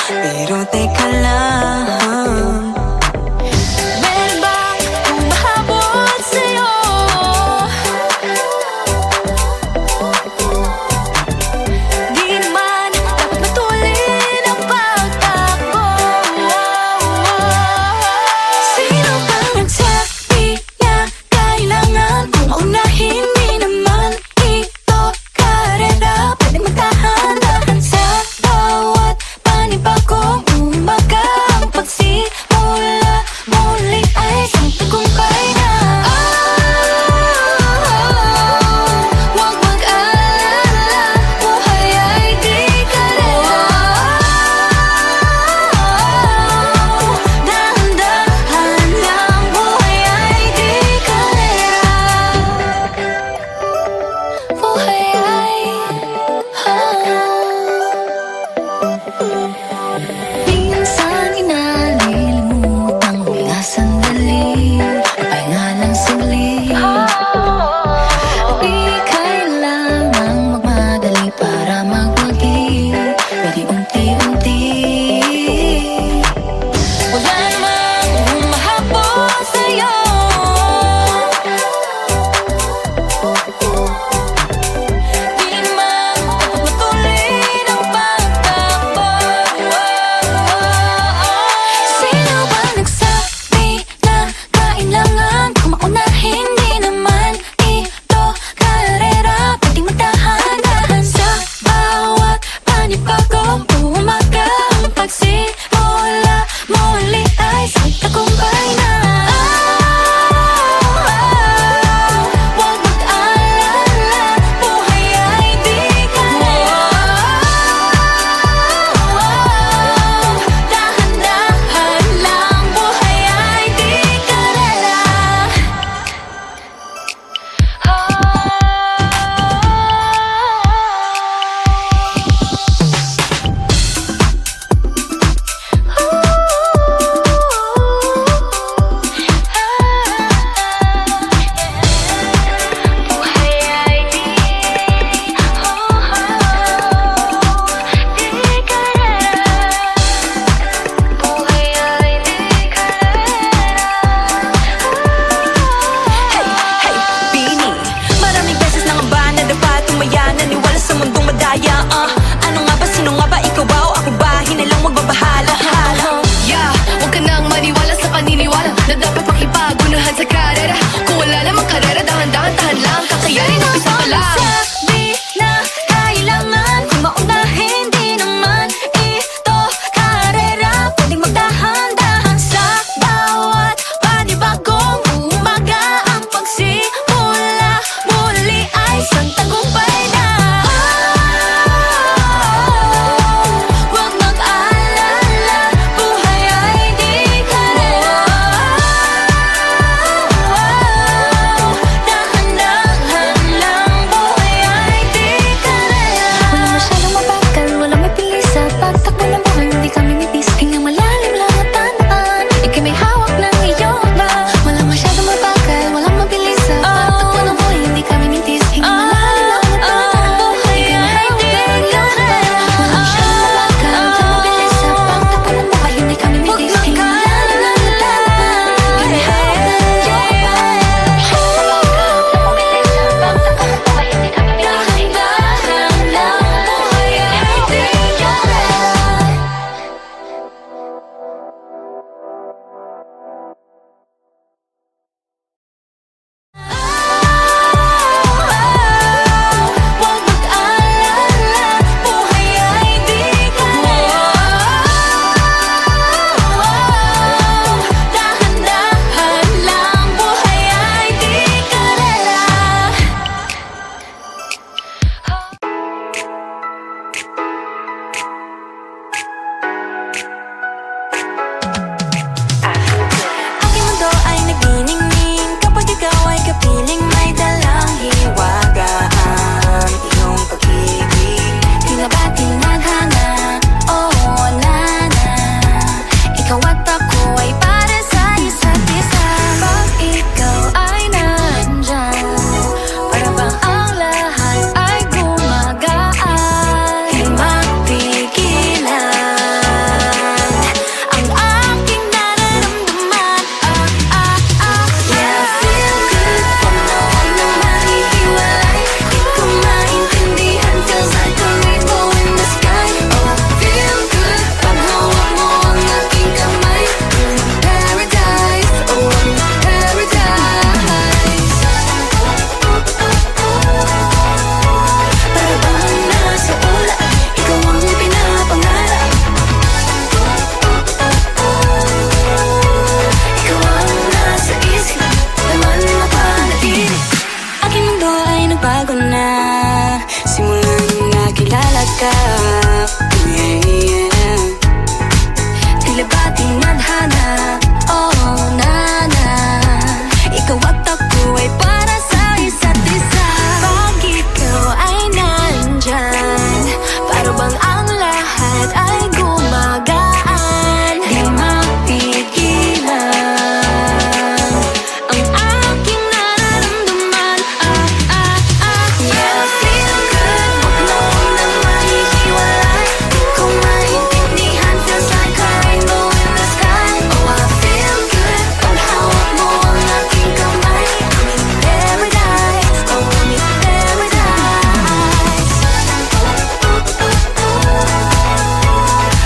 Pero teka lang, meron bang humahabol sa'yo? Di naman dapat matulin ang pagtakbo. Sino bang nagsabi na kailangan kong maunahin? Di naman ito karera, pwedeng magtahan-tahan sa bawat panibagong umaga. Ang pagsimula muli ay isang tagumpay na. Huwag mag-alala, buhay ay di karera. Dahan-dahan lang, buhay ay di karera. Buhay ay minsan inalilimutang huminga sandali, pahinga lang saglit. Di kailangang magmadali para magwagi, pwede unti-unti. Wala namang humahabol sa'yo. Di naman dapat matulin ang pagtakbo. Sino ba nagsabi na kailangan kong maunahin? Di naman ito karera, pwedeng magtahan-tahan sa bawat panibagong umaga. Ang pagsimula muli ay isang tagumpay na. Huwag mag-alala, buhay ay di karera. Dahan-dahan lang, buhay ay di karera. Buhay ay di karera. Buhay ay di karera. Hey, Bini, maraming beses nangamba na dapat tumaya, naniwala sa mundong madaya. Ano nga ba, sino nga ba, ikaw ba o ako ba? Hinalang magbabahala. Yeah, huwag ka nang maniwala sa paniniwala na dapat makipagunahan sa karera. Kung wala namang karera, dahan-dahan, tahan lang, kakayanin ang isa pa lang. Sabi na kailangan kong maunahin. Di naman ito karera, pwedeng magdahan-dahan sa bawat panibagong umaga. Ang pagsimula muli ay isang tagumpay na. yakap. Yeah, yeah. Tila ba tinadhana? Oh, nana. Ikaw at ako ay para sa isa't isa. Pag ikaw ay nandyan, para bang ang lahat ay gumagaan. Di mapigilan ang aking nararamdaman. Yeah, feel good. Huwag mo naman ihiwalay. Di ko maintindihan. Feels like a rainbow in the sky. Oh, I feel good. Pag hawak mo ang aking kamay, I'm in paradise. Oh, I'm in paradise.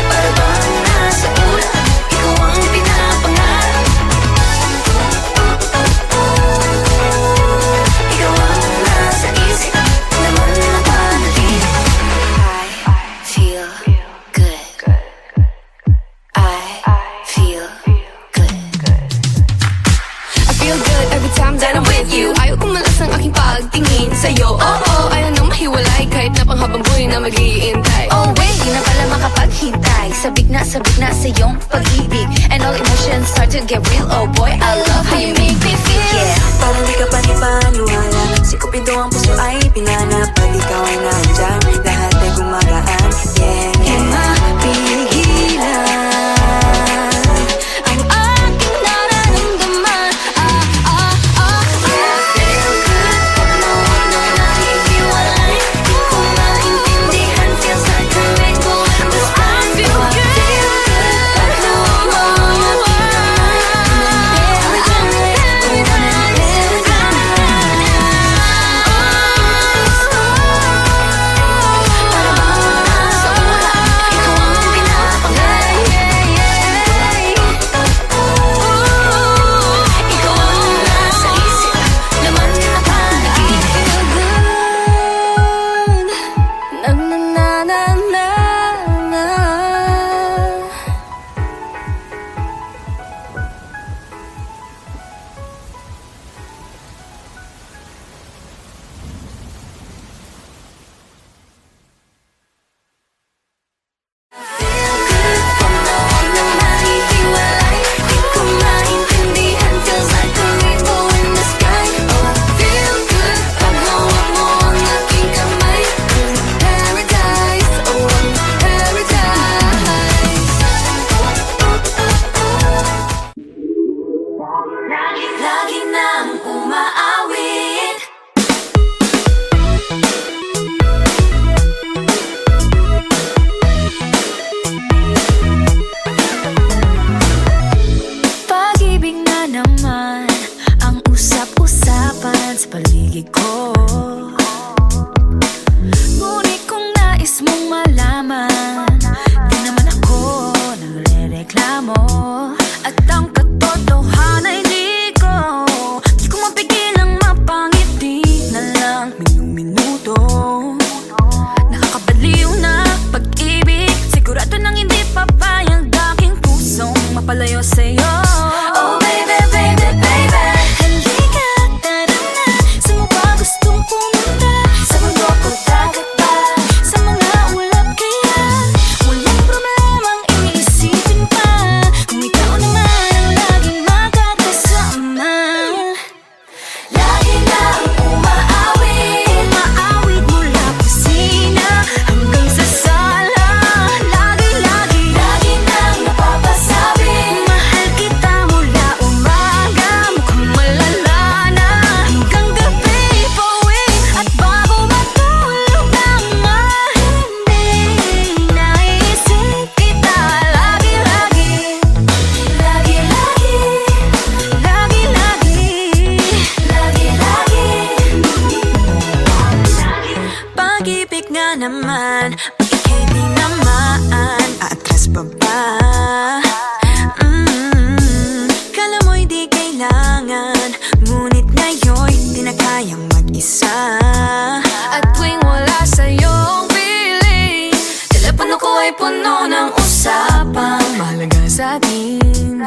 Para bang nasa ulap, ikaw ang pinapangarap. Ikaw ang nasa isip, naman na panaginip. I feel good. I feel good. I feel good every time that I'm with you. Ayaw kong malas ang aking pagtingin sa'yo. Oo, ayaw nang mahiwalay kahit na panghabang buhay na mag-iintay. Oh wait, di na pala makapaghintay. Sabik na sa iyong pag-ibig. And all emotions start to get real. Oh boy, I love how you make me feel. Yeah, parang di ka panipaniwala. Si Cupido ang puso ay pinanap. Pag ikaw ay nandyan, lahat ay gumagaan. Yeah, Di mapigilan ang aking nararamdaman. yeah, feel good. Huwag mo naman ihiwalay. Di ko maintindihan. Feels like a rainbow in the sky. I feel Oh, I good. feel good. Pag hawak mo ang aking kamay, I'm in paradise. Oh, I'm in Para bang nasa ulap, ikaw ang pinapangarap. Ikaw ang nasa isip, laman na panaginip. Na na na na na na. Feel good. Huwag mo naman ihiwalay. Di ko maintindihan. Feels like a rainbow in the sky. Oh, I feel good. Pag hawak mo ang aking kamay, I'm in paradise. Oh, I'm in paradise. Lagi nang umaawit. Pag-ibig na naman ang usap-usapan sa paligid ko. Ngunit kung nais mong malaman, di naman ako nagre-reklamo. At ang katotohanan ay di ko mapigilang mapangiti na lang minuto. Nakakabaliw na pag-ibig, sigurado nang hindi papayag aking pusong mapalayo sa'yo. Oh, baby, baby, baby. Halika, tara na. Saan mo ba gustong pumunta? Sa mundo ko dagat ba? Sa mga ulap kaya walang problemang iniisipin pa. Kung ikaw naman ang laging makakasama. Lagi nang umaawit. Umaawit mula kusina hanggang sa sala. Lagi-lagi Lagi nang napapasabi. mahal kita mula umaga. Mukhang malala na hanggang gabi. Pauwi at bago matulog nang mahimbing. Naisip kita lagi-lagi. Lagi-lagi. Lagi-lagi. Lagi-lagi. Pag-ibig nga naman, pag ika'y di naman aatras pa ba? Kala mo'y di kailangan, ngunit ngayon'y di na kayang mag-isa. At tuwing wala sa'yong piling, telepono ko ay puno ng usapang mahalaga sa atin.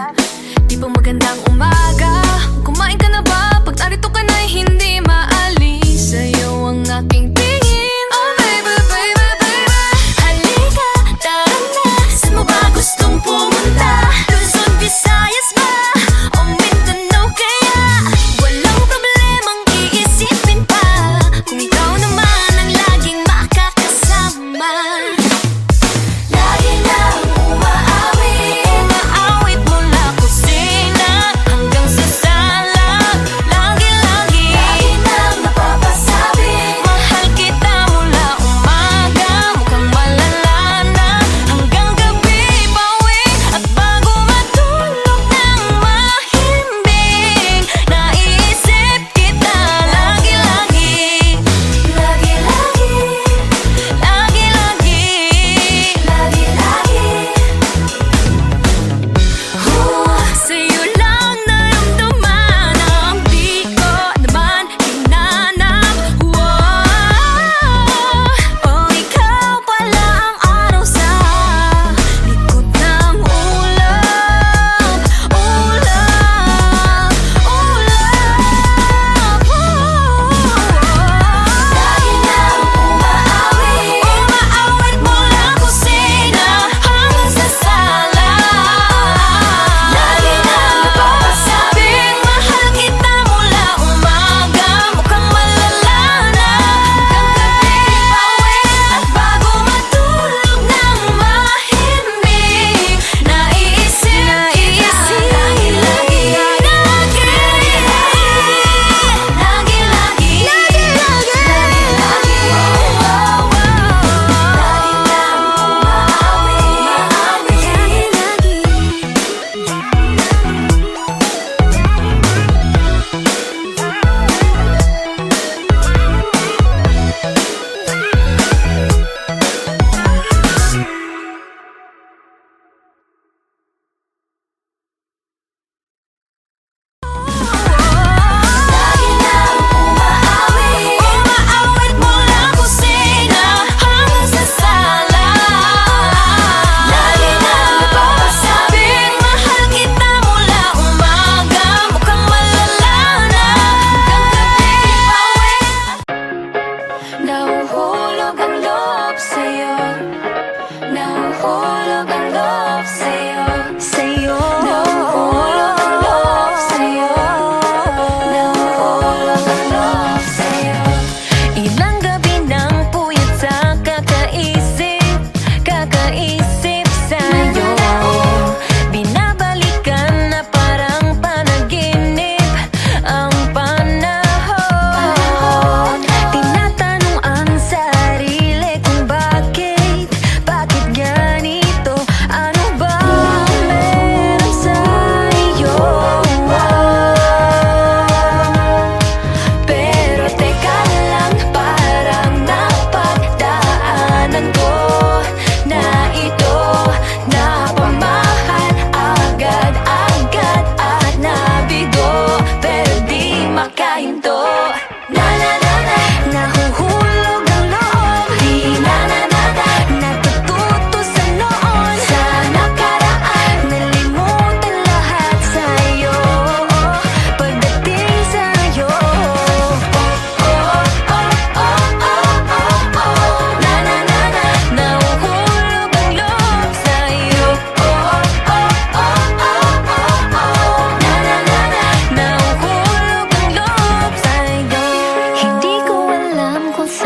Di ba magandang umaga? Kumain ka na ba? Pag narito ka na'y hindi maalis sa'yo ang aking tingin. Oh baby, baby, baby.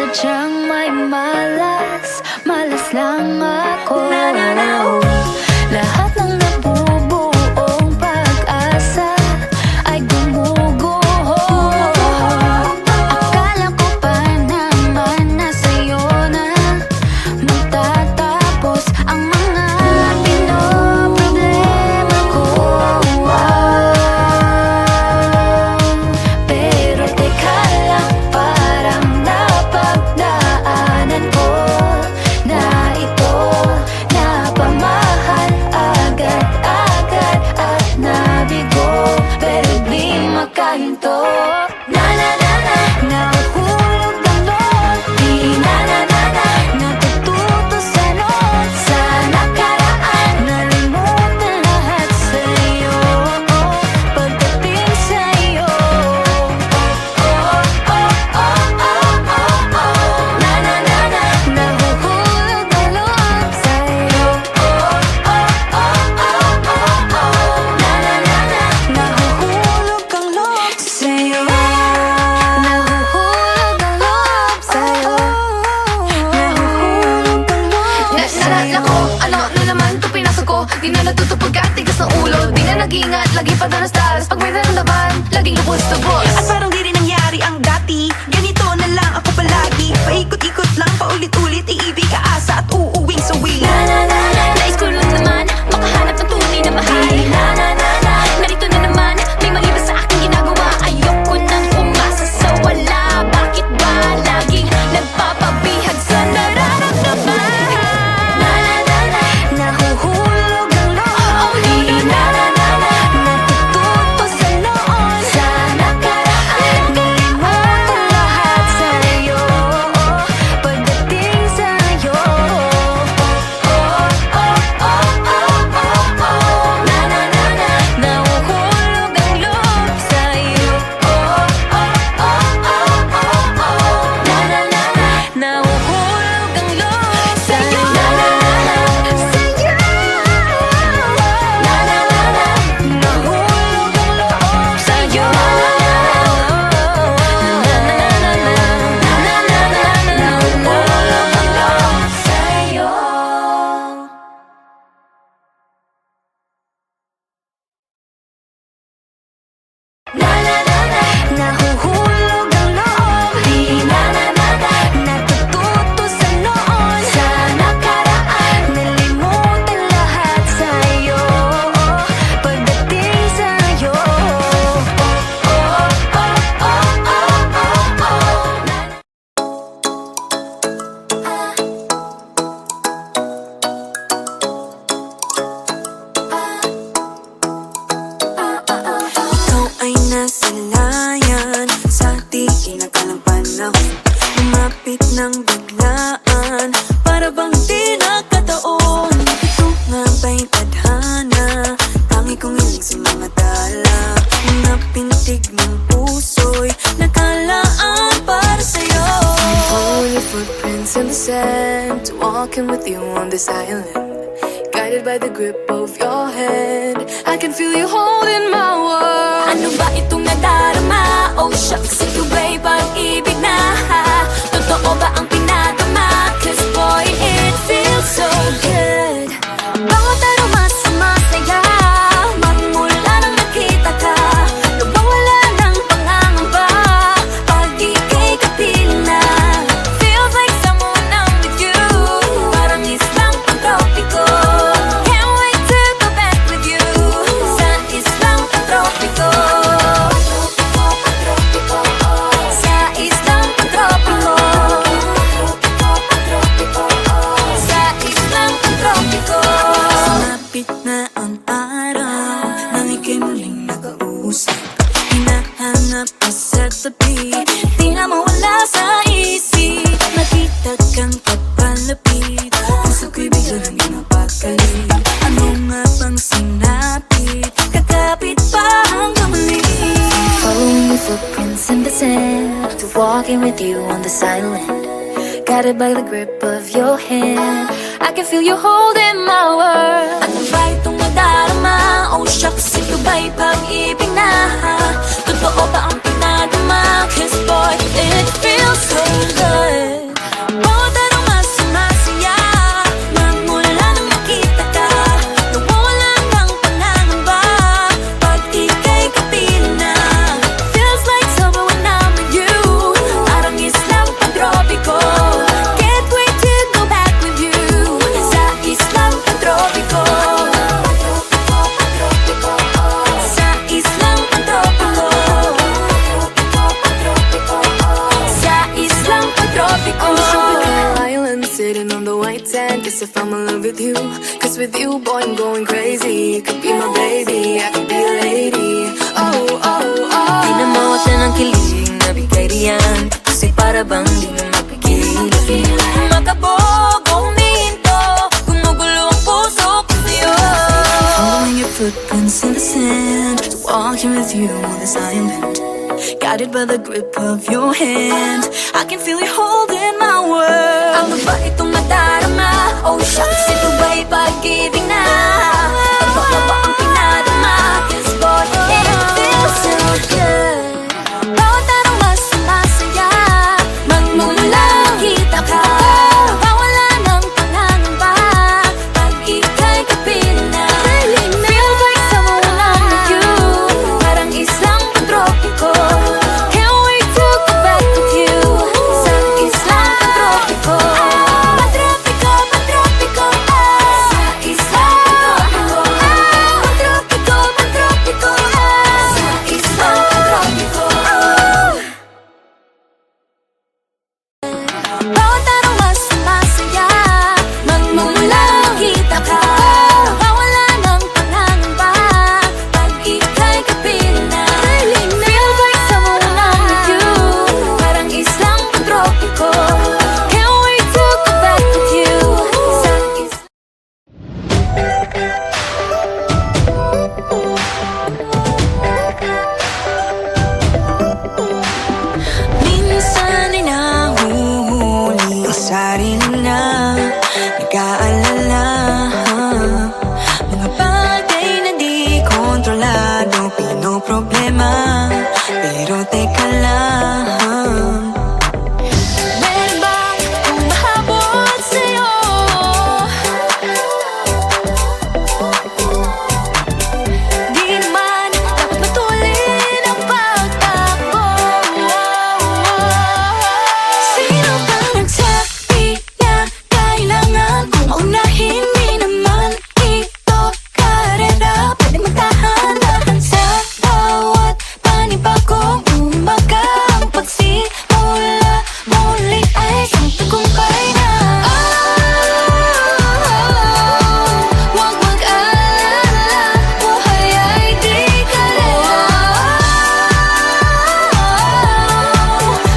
sadyang may malas, malas lang ako. Lahat ng nabubuong pag-asa ay gumuguho. Akala ko pa naman na sa'yo na magtatapos ang mga pinoproblema ko. Pero teka lang, parang napagdaanan ko na ito napamahal agad-agad at nabigo. Pero di makahinto. Na na na na, nahulog ang loob. Di na na na na, natututo sa noon. Sa nakaraan, nalimutan lahat sa'yo. Pagdating sa'yo, na na na na, nahuhulog ang loob sa'yo. Na na na na, nahuhulog ang loob sa'yo. Nahuhulog ang loob sa'yo. Nahuhulog ang loob Naalala ko, ano na naman ito pinasok ko. Di na natutupag at tigas ng ulo. Di na nag-ingat, lagi pa danas-danas. Pag may naramdaman, laging lubos-tubos. At parang di rin nangyari ang dati. Ganito na lang ako palagi. Paikot-ikot lang, paulit-ulit. Iibig, aasa at uuwing sawi. Nais ko lang naman makahanap ng tunay na mahal. Narito na naman, may mali ba sa aking ginagawa? Ayoko nang umasa sa wala. Bakit ba laging nagpapabihag sa nararamdaman? Nahuhulog ang loob. Di na natututo sa noon. Sa nakaraan, nalimutan lahat sa'yo. Pagdating sa'yo, nahuhulog ang loob sa'yo. Nahuhulog ang loob sa'yo. Nahulog ang loob sa'yo. Nahulog ang loob sa'yo. Nahuhulog ang loob. Di na natututo sa noon. Sa nakaraan, nalimutan lahat sa'yo. Pagdating sa'yo, Ikaw ay nasa layan sa di inakalang panahon. Lumapit ng biglaan, para bang di nakataon. Ito nga ba'y tadhana? Tangi kong hiling sa mga tala. Mga pintig ng puso'y nakalaan para sa'yo. Follow your footprints in the sand, walking with you on this island. Guided by the grip of your hand, I can feel you holding my world. ano ba itong nadarama? Oh shucks, ito ba'y pag-ibig na? Totoo ba ang pinadama? 'Cause boy, it feels so good. Bawat aroma sumasaya, magmula nang nakita ka. Nawawala ng pangangamba, pag ika'y kapiling na. Feels like someone I'm with you, parang islang pantropiko. Can't wait to go back with you, sa islang pantropiko. Sa islang pantropiko. Sa islang pantropiko. Sumapit na ang araw nang ika'y muling nakausap. Hinahanap ka sa tabi, di na mawala sa isip. Nakita kang papalapit, puso ko'y bigla nang napakali. Ano nga bang sinapit, kakapit pa hanggang muli. Following your footprints in the sand, to walking with you on this island. Guided by the grip of your hand, I can feel you holding my world. Ano ba itong nadarama? Oh shucks, ito ba'y pag-ibig na? Totoo ba ang pinadama? 'Cause boy, it feels so good. this if I'm in love with you. Cause with you, boy, I'm going crazy. You could be my baby, I could be a lady. Oh, oh, oh. Di na mawala ng kilig na bigay riyan, kasi para bang di na mapigil. Makabog o huminto, gumugulo ang puso ko sa'yo. Following your footprints in the sand, walking with you on this island, guided by the grip of your hand. I can feel you holding my world. Ano ba itong nadarama? Oh shucks, ito ba'y pag-ibig na? Ano na ba ang pinadama? Cause boy, it feels so good. Bawat araw mas masaya, magmumula kita ka. Mawala ng pangangamba, pag ika'y kapiling na. Feels like someone I'm with you, parang islang patropiko. Can't wait to go back with you, sa islang patropiko. Patropiko, patropiko, sa islang patropiko. Patropiko, patropiko, sa islang patropiko. Bawat araw mas masaya, magmumula kita ka. Mawala ng pangangamba, pag ika'y kapiling na. Feels like someone I'm with you, parang islang patropiko. Can't wait to go back with you, sa islang Minsan ay nahuhuli ang sarili na nag-aalala. Mga bagay na di kontrolado, pinoproblema. Pero teka lang, meron bang humahabol sa'yo? Di naman dapat matulin ang pagtakbo. Sino bang nagsabi na kailangan kong maunahin? Di naman ito karera, pwede magtahan-tahan sa bawat panibagong umaga. Ang pagsimula muli ay isang tagumpay na. Huwag mag-alala, buhay ay di kalera.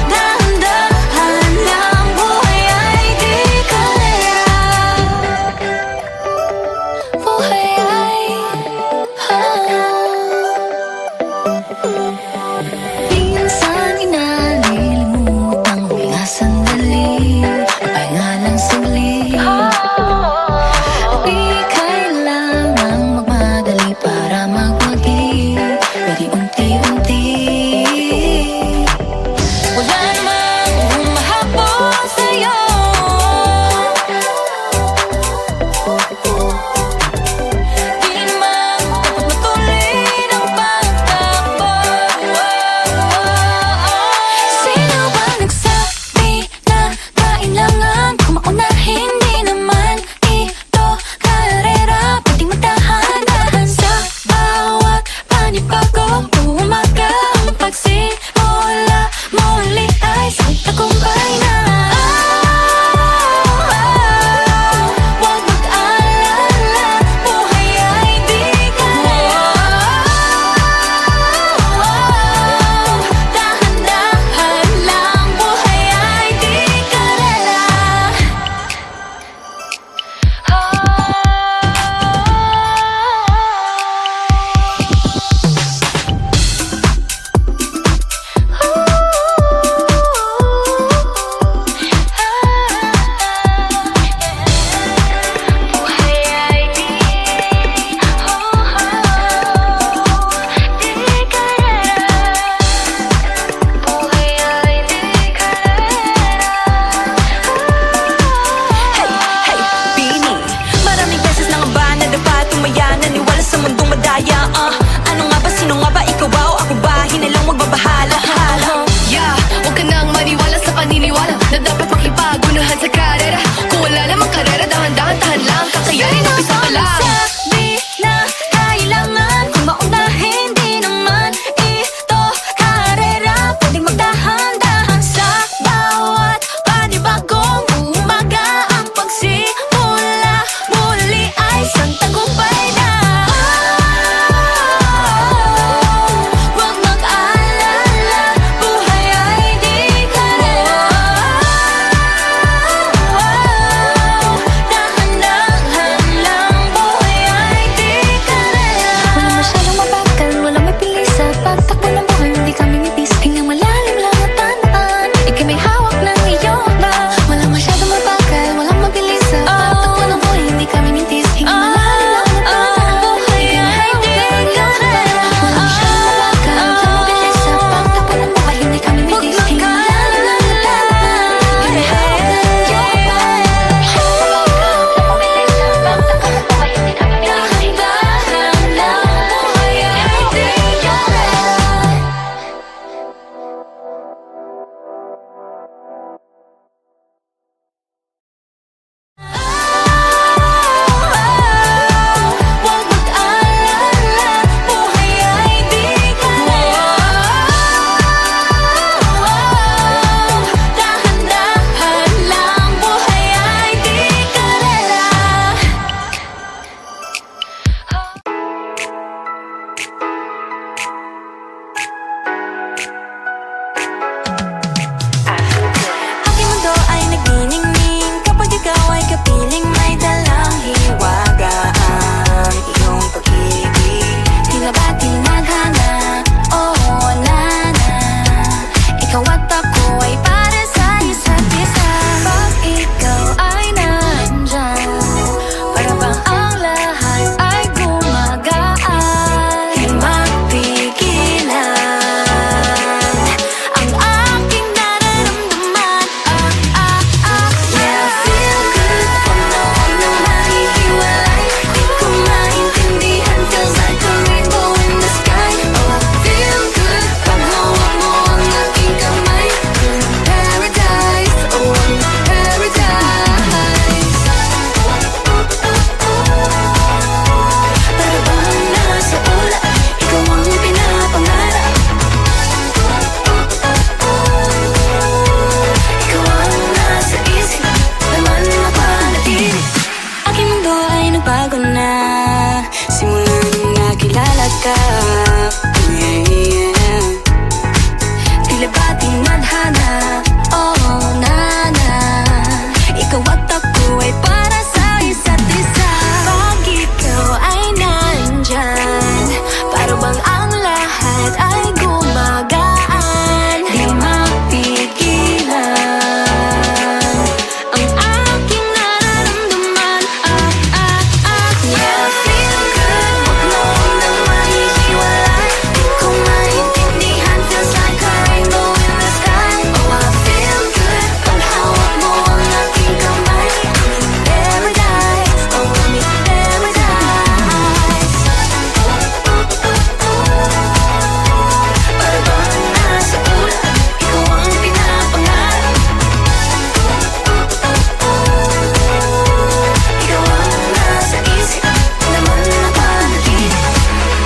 Dahan-dahan lang, buhay ay di kalera. Buhay ay minsan inalilimutan huminga sandali, pahinga lang saglit. Di kailangang magmadali para magwagi, pwede unti-unti. Wala namang humahabol sa'yo. Di naman dapat matulin ang pagtakbo. Sino bang nagsabi na kailangan kong maunahin? Di naman ito karera, pwedeng magtahan-tahan sa bawat panibagong umaga. Ang pagsimula muli ay isang tagumpay na. sa'yo ba? Walang masyadong mabagal, walang mabilisan Pagtakbo ng buhay, hindi kami mintis Hingin malalim lang na tatakbo buhay ay di karera. Walang masyadong mabagal, walang mabilisan Pagtakbo ng buhay, hindi kami mintis Hingin malalim lang na tatakbo Hingin hawak ng iyong paa Masyadong mabagal, walang mabilisan Pagtakbo ng buhay, hindi kami mintis Dahan-dahan lang, buhay ay di karera. Huwag mag-alala, buhay ay di karera. Dahan-dahan lang, buhay ay di karera. Aking mundo ay nagniningning kapag ikaw ay kapiling may dalang hiwaga ang iyong pag-ibig. Tila ba tinadhana? Oo, wala na Ikaw at ako ay para sa isa't isa Pag ikaw ay nandyan Para bang ang lahat ay gumagaan Di mapigilan Ang aking nararamdaman Yeah, feel good Panahon na mahihiwalay Di ko maintindihan Feels like a rainbow in the sky Oh, I feel good Pag hawak mo ang aking kamay Paradise, oh, paradise Para bang nasa ulap Ikaw ang pinapangarap Ikaw ang nasa isip Naman mapanatili Aking mundo ay nagbago na Simula nung nakilala ka Yeah. Tila ba tinadhana? Oh, nana Ikaw at ako ay para sa isa't isa Pag ikaw ay nandyan Para bang ang lahat ay gumagaan Di mapigilan Ang aking nararamdaman Yeah, feel good Huwag mo nang mahihiwalay Di ko maintindihan Feels like a rainbow in the sky Oh, I feel good Pag hawak mo ang aking kamay Paradise, oh, paradise Para bang nasa ulap Ikaw ang pinapangarap Ikaw ang nasa isip Naman napanatili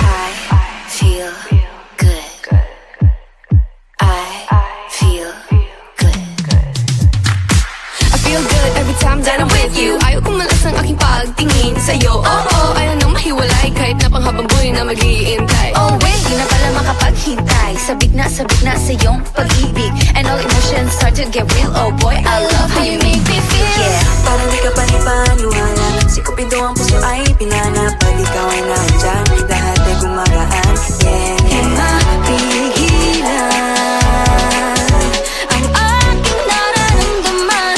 I feel good I feel good I feel good every time that I'm with you Ayaw kong malas ang aking pagtingin sa'yo Oh, ayaw nang mahiwalay Kahit na panghabang buhay na mag-iintay Oh wait, di na pala makapaghintay sabik na sa iyong pag-ibig And all emotions start to get real Oh boy, I love how you make me feel Yeah, parang di ka panipaniwala Si Cupido ang puso ay pinanap Pag ikaw ay nandyan Lahat ay gumagaan Yeah, Di mapigilan Ang aking nararamdaman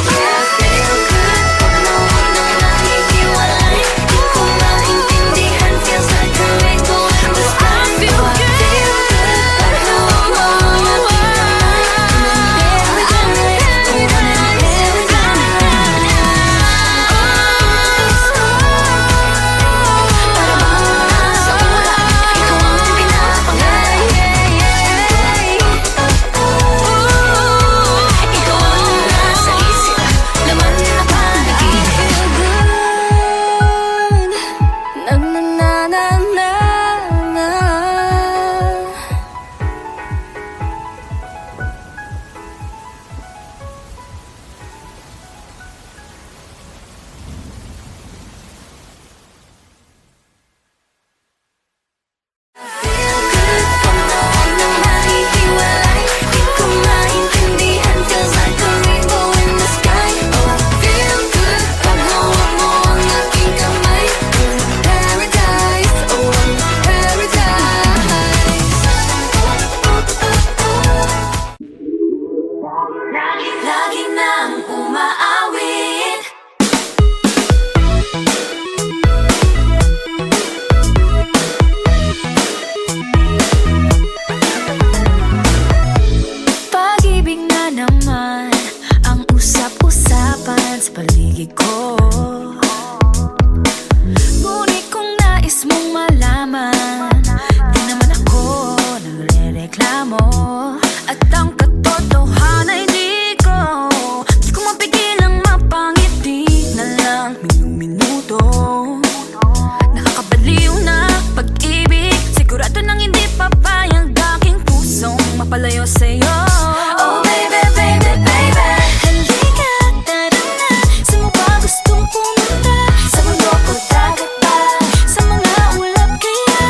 Yeah, feel good Panahon na mahihiwalay Di ko maintindihan Feels like a rainbow in the sky I feel good Pag hawak mo ang aking kamay Paradise, lagi nang umaawit. Pag-ibig na naman ang usap-usapan sa paligid ko. Ngunit kung nais mong malaman, di naman ako nagre-reklamo. At ang katotohanan ay di ko mapigilang mapangiti na lang minuto. Nakakabaliw na pag-ibig, sigurado nang hindi papayag aking pusong mapalayo sa'yo. Oh baby, baby, baby, halika, tara na. Saan mo ba gustong pumunta? Sa mundo o dagat ba? Sa mga ulap kaya?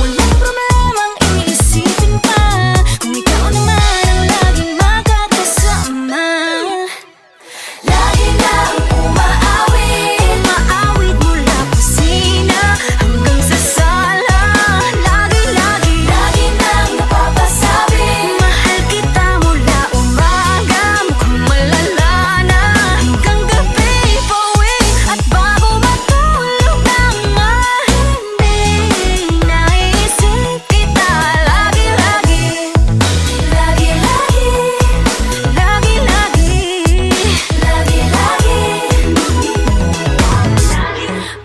Walang problemang iniisipin pa, kung ikaw naman ang laging makakasama. Lagi nang umaawit, umaawit mula kusina hanggang sa sala. Lagi nang napapasabi, mahal kita mula umaga, mukhang malala na hanggang gabi. Pauwi at bago matulog nang mahimbing, naisip kita lagi-lagi.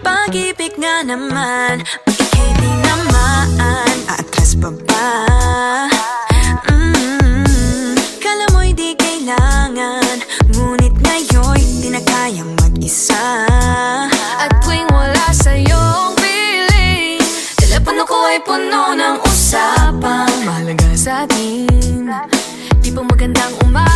Pag-ibig nga naman, pag ika'y tinamaan, aatras pa ba? Kala mo'y di kailangan, ngunit ngayon'y di na kayang mag-isa. At tuwing wala sa'yong piling, telepono ko ay puno ng usapang mahalaga sa atin. Di pa magandang umaga,